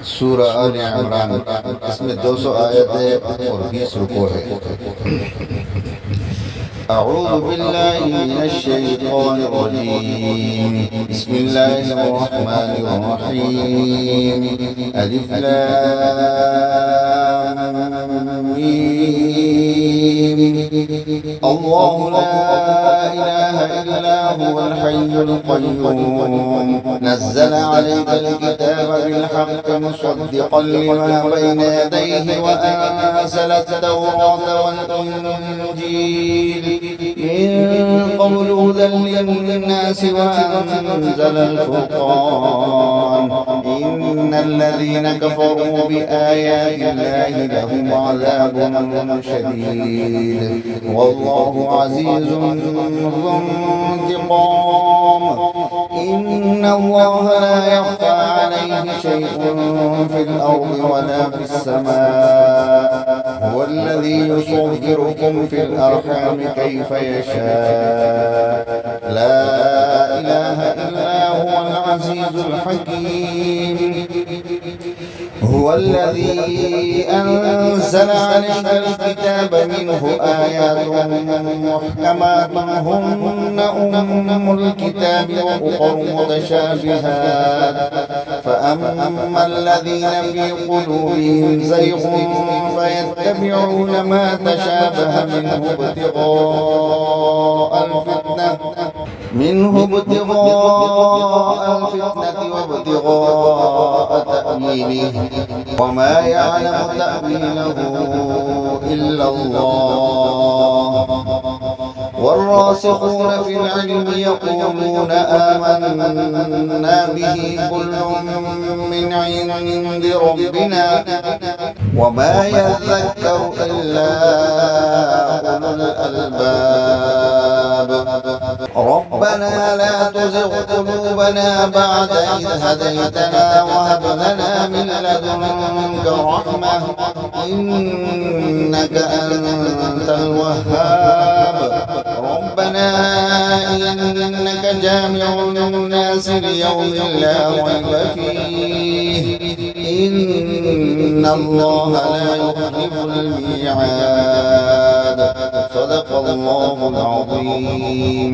सूरह आल इमरान, इसमें 200 आयतें और 20 रुकू है। अऊज़ु बिल्लाहि मिनश शैतानिर रजीम, बिस्मिल्लाहिर रहमानिर रहीम, अलिफ लाम मीम, अल्लाहु ला इलाहा इल्ला हुवल हय्युल क़य्यूम, नज़्ज़ल अलैकल किताब बिल हक़्क़ि मुसद्दिक़न लिमा बैन यदैहि व अनज़लत तौरात वल इंजील من قبل هدى للناس وأنزل الفرقان إن الذين كفروا بآيات الله لهم عذاب شديد والله عزيز ذو انتقام إن الله لا يخفى عليه شيء في الأرض ولا في السماء هو الذي يصوركم في الأرحام كيف يشاء لا إله إلا هو العزيز الحكيم هو الذي أنزل عليك الكتاب منه آيات محكمات هن أم الكتاب وأخر متشابهات فأما الذين في قلوبهم زيغ فيتبعون ما تشابه منه ابتغاء الفتنة وابتغاء تأويله وما يعلم تأويله إلا الله والراسخون في العلم يقولون آمنا به كل من عند ربنا وما يذكر إلا أولو الألباب ربنا لا تزغ قلوبنا بعد إذ هديتنا وهب لنا من لدنك رحمة إنك أنت الوهاب ربنا إنك جامع الناس ليوم لا ريب فيه إن الله لا يخلف الميعاد صدق الله العظيم